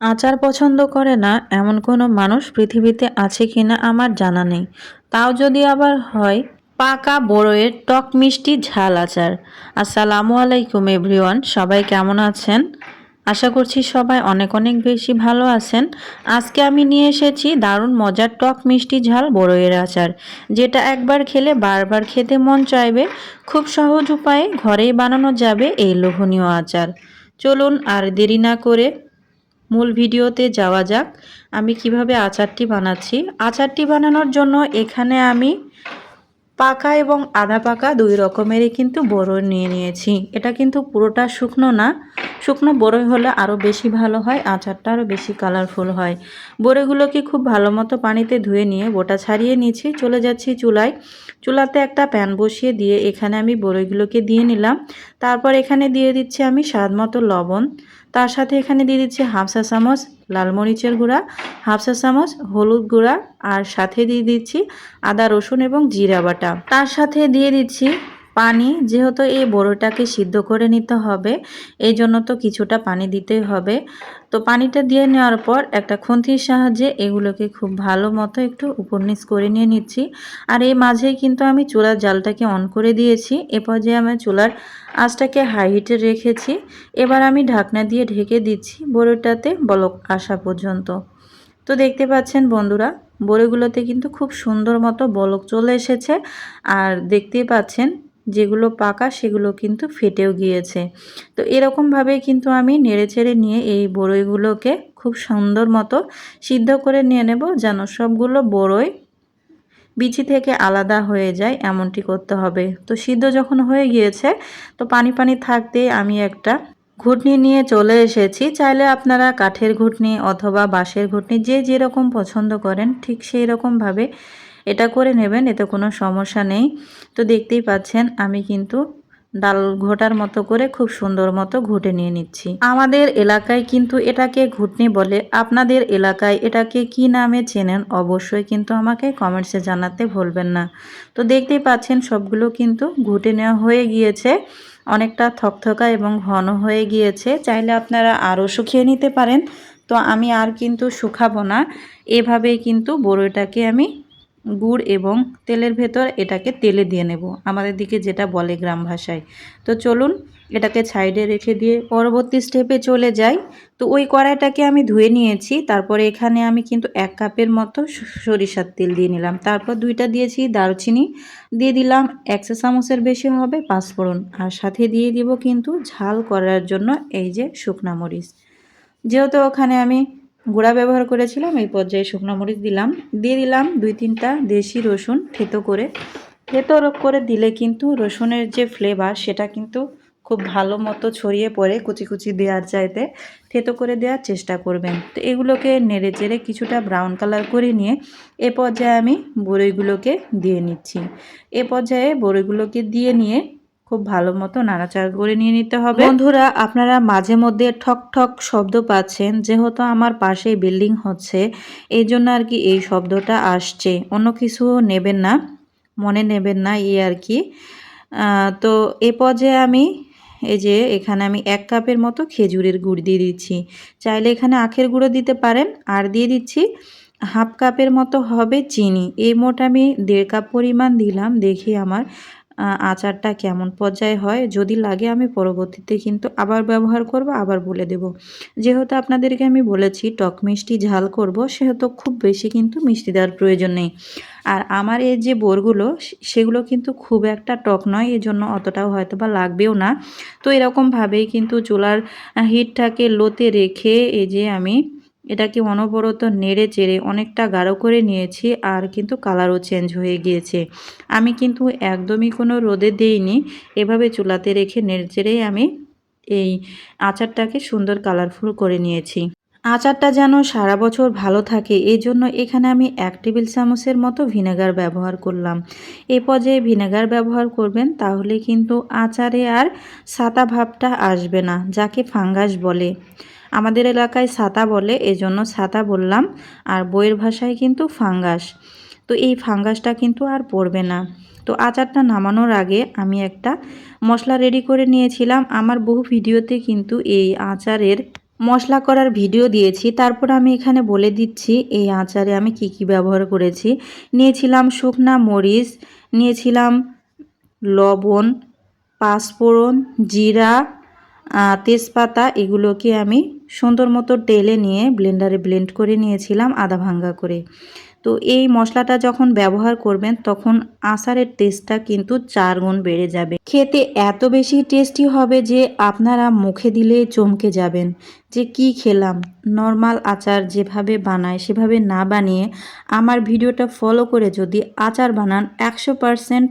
আচার পছন্দ করে না এমন কোনো মানুষ পৃথিবীতে আছে কিনা আমার জানা নেই। তাও যদি আবার হয় পাকা বড়ইয়ের টক মিষ্টি ঝাল আচার। আসসালামু আলাইকুম এভরিওয়ান, সবাই কেমন আছেন? আশা করছি সবাই অনেক অনেক বেশি ভালো আছেন। আজকে আমি নিয়ে এসেছি দারুণ মজার টক মিষ্টি ঝাল বড়ইয়ের আচার, যেটা একবার খেলে বারবার খেতে মন চাইবে। খুব সহজ উপায়ে ঘরেই বানানো যাবে এই লোভনীয় আচার। চলুন আর দেরি না করে মূল ভিডিওতে যাওয়া যাক। আমি কিভাবে আচারটি বানাচ্ছি। আচারটি বানানোর জন্য এখানে আমি পাকা এবং আধা পাকা দুই রকমেরই কিন্তু বড়ই নিয়ে নিয়েছি। এটা কিন্তু পুরোটা শুকনো না, শুকনো বড়ই হলে আরও বেশি ভালো হয়, আচারটা আরও বেশি কালারফুল হয়। বড়ইগুলোকে খুব ভালো মতো পানিতে ধুয়ে নিয়ে বোটা ছাড়িয়ে নিয়েছি। চলে যাচ্ছি চুলায়। চুলাতে একটা প্যান বসিয়ে দিয়ে এখানে আমি বড়ইগুলোকে দিয়ে নিলাম। তারপর এখানে দিয়ে দিচ্ছি আমি স্বাদ মতো লবণ। তার সাথে এখানে দিয়ে দিচ্ছি হাফ চা চামচ লাল মরিচের গুঁড়া, হাফ চা চামচ হলুদ গুঁড়া, আর সাথে দিয়ে দিচ্ছি আদা রসুন এবং জিরা বাটা। তার সাথে দিয়ে দিচ্ছি পানি, যেহেতু এই বড়িটাকে সিদ্ধ করে নিতে হবে এই জন্য তো কিছুটা পানি দিতেই হবে। তো পানিটা দিয়ে নেওয়ার পর একটা খুন্তির সাহায্যে এগুলোকে খুব ভালো মতো একটু উপর নিচ করে নিয়ে নিচ্ছি। আর এই মাঝেই কিন্তু আমি চুলার জালটাকে অন করে দিয়েছি। এ পর্যায়ে আমি চুলার আঁচটাকে হাই হিটে রেখেছি। এবার আমি ঢাকনা দিয়ে ঢেকে দিচ্ছি বড়িটাতে বলক আসা পর্যন্ত। তো দেখতে পাচ্ছেন বন্ধুরা, বড়িগুলোতে কিন্তু খুব সুন্দর মতো বলক চলে এসেছে। আর দেখতেই পাচ্ছেন যেগুলো পাকা সেগুলো কিন্তু ফেটেও গিয়েছে। তো এরকমভাবে কিন্তু আমি নেড়েচেড়ে নিয়ে এই বড়িগুলোকে খুব সুন্দর মতো সিদ্ধ করে নিয়ে নেব, যেন সবগুলো বড়ই বিচি থেকে আলাদা হয়ে যায়, এমনটি করতে হবে। তো সিদ্ধ যখন হয়ে গিয়েছে, তো পানি পানি থাকতে আমি একটা ঘুটনি নিয়ে চলে এসেছি। চাইলে আপনারা কাঠের ঘুটনি অথবা বাঁশের ঘুটনি যে যেরকম পছন্দ করেন ঠিক সেই রকমভাবে এটা করে নেবেন, এতে কোনো সমস্যা নেই। তো দেখতেই পাচ্ছেন আমি কিন্তু ডাল ঘোটার মতো করে খুব সুন্দর মতো ঘুটে নিয়ে নিচ্ছি। আমাদের এলাকায় কিন্তু এটাকে ঘুটনি বলে, আপনাদের এলাকায় এটাকে কি নামে চেনেন অবশ্যই কিন্তু আমাকে কমেন্টসে জানাতে ভুলবেন না। তো দেখতেই পাচ্ছেন সবগুলো কিন্তু ঘুটে নেওয়া হয়ে গিয়েছে, অনেকটা থকথকা এবং ঘন হয়ে গিয়েছে। চাইলে আপনারা আরও শুকিয়ে নিতে পারেন। তো আমি আর কিন্তু শুকাবো না, এভাবেই কিন্তু বড়ইটাকে আমি গুড় এবং তেলের ভেতর এটাকে তেলে দিয়ে নেব, আমাদের দিকে যেটা বলে গ্রাম ভাষায়। তো চলুন এটাকে সাইডে রেখে দিয়ে পরবর্তী স্টেপে চলে যাই। তো ওই কড়াইটাকে আমি ধুয়ে নিয়েছি। তারপরে এখানে আমি কিন্তু 1 কাপের মতো সরিষার তেল দিয়ে নিলাম। তারপর 2টা দিয়েছি দারুচিনি, দিয়ে দিলাম 1 চা চামচের বেশি হবে পাঁচফোড়ন, আর সাথে দিয়ে দিব কিন্তু ঝাল করার জন্য এই যে শুকনা মরিচ। যেহেতু ওখানে আমি গুঁড়া ব্যবহার করেছিলাম, এই পর্যায়ে শুকনো মরিচ দিলাম। দিয়ে দিলাম 2-3টা দেশি রসুন থেতো করে দিলে কিন্তু রসুনের যে ফ্লেভার সেটা কিন্তু খুব ভালো মতো ছড়িয়ে পড়ে। কুচি কুচি দেওয়ার চাইতে থেতো করে দেওয়ার চেষ্টা করবেন। তো এগুলোকে নেড়ে চেড়ে কিছুটা ব্রাউন কালার করে নিয়ে এ পর্যায়ে আমি বড়িগুলোকে দিয়ে নিচ্ছি। এ পর্যায়ে বড়িগুলোকে দিয়ে নিয়ে খুব ভালো মতো নাড়াচাড়া করে নিয়ে নিতে হবে। বন্ধুরা, আপনারা মাঝে মধ্যে ঠক ঠক শব্দ পাচ্ছেন, যেহেতু আমার পাশেই বিল্ডিং হচ্ছে এই জন্য আর কি এই শব্দটা আসছে। অন্য কিছু নেবেন না, মনে নেবেন না, এই আর কি। তো এ পর্যায়ে আমি এই যে এখানে আমি 1 কাপের মতো খেজুরের গুড় দিয়ে দিচ্ছি। চাইলে এখানে আখের গুঁড়ো দিতে পারেন। আর দিয়ে দিচ্ছি হাফ কাপের মতো হবে চিনি। এই মোট আমি 1.5 কাপ পরিমাণ দিলাম। দেখি আমার আচারটা কেমন পর্যায়ে হয়। যদি লাগে আমি পরবর্তীতে কিন্তু আবার ব্যবহার করব, আবার বলে দেব। যেহেতু আপনাদেরকে আমি বলেছি টক মিষ্টি ঝাল করব, সেহেতু খুব বেশি কিন্তু মিষ্টি দেওয়ার প্রয়োজন নেই। আর আমার এই যে বোরগুলো সেগুলো কিন্তু খুব একটা টক নয়, এজন্য অতটাও হয়তো বা লাগবেও না। তো এরকমভাবেই কিন্তু চুলার হিটটাকে লোতে রেখে এই যে আমি এটাকে অনবরত নেড়ে চেড়ে অনেকটা গাঢ় করে নিয়েছি। আর কিন্তু কালারও চেঞ্জ হয়ে গিয়েছে। আমি কিন্তু একদমই কোনো রোদে দেইনি, এভাবে চুলাতে রেখে নেড়ে চেড়েই আমি এই আচারটাকে সুন্দর কালারফুল করে নিয়েছি। আচারটা যেন সারা বছর ভালো থাকে এই জন্য এখানে আমি 1 টেবিল চামচের মতো ভিনেগার ব্যবহার করলাম। এই পর্যায়ে ভিনেগার ব্যবহার করবেন, তাহলে কিন্তু আচারে আর ছাতা ভাবটা আসবে না, যাকে ফাঙ্গাস বলে। আমাদের এলাকায় ছাতা বলে, এজন্য ছাতা বললাম। আর বইয়ের ভাষায় কিন্তু ফাঙ্গাস। তো এই ফাঙ্গাসটা কিন্তু আর পড়বে না। তো আচারটা নামানোর আগে আমি একটা মশলা রেডি করে নিয়েছিলাম। আমার বহু ভিডিওতে কিন্তু এই আচারের মশলা করার ভিডিও দিয়েছি। তারপর আমি এখানে বলে দিচ্ছি এই আচারে আমি কি কি ব্যবহার করেছি। নিয়েছিলাম শুকনা মরিচ, নিয়েছিলাম লবণ, পাঁচফোড়ন, জিরা, তেজপাতা, এগুলোকে আমি সুন্দর মতো টেলে নিয়ে ব্লেন্ডারে ব্লেন্ড করে নিয়েছিলাম আধা ভাঙ্গা করে। তো এই মশলাটা যখন ব্যবহার করবেন তখন আচারের টেস্টটা কিন্তু 4 গুণ বেড়ে যাবে। খেতে এত বেশি টেস্টি হবে যে আপনারা মুখে দিলেই চমকে যাবেন যে কি খেলাম। নর্মাল আচার যেভাবে বানায় সেভাবে না বানিয়ে আমার ভিডিওটা ফলো করে যদি আচার বানান 100%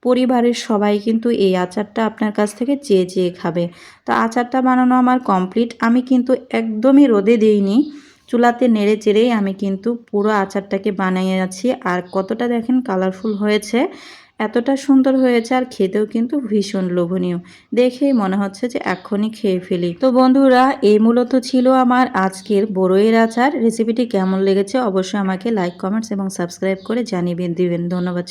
পরিবারের সবাই কিন্তু এই আচারটা আপনার কাছ থেকে চেয়ে চেয়ে খাবে। তো আচারটা বানানো আমার কমপ্লিট। আমি কিন্তু একদমই রোদে দিইনি, চুলাতে নেড়ে চেড়েই আমি কিন্তু পুরো আচারটাকে বানিয়ে আছি। আর কতটা দেখেন কালারফুল হয়েছে, এতটা সুন্দর হয়েছে, আর খেতেও কিন্তু ভীষণ লোভনীয়। দেখেই মনে হচ্ছে যে এক্ষুনি খেয়ে ফেলি। তো বন্ধুরা, এই মূলত ছিল আমার আজকের বড়ইয়ের আচার। রেসিপিটি কেমন লেগেছে অবশ্যই আমাকে লাইক, কমেন্টস এবং সাবস্ক্রাইব করে জানিয়ে দিবেন। ধন্যবাদ।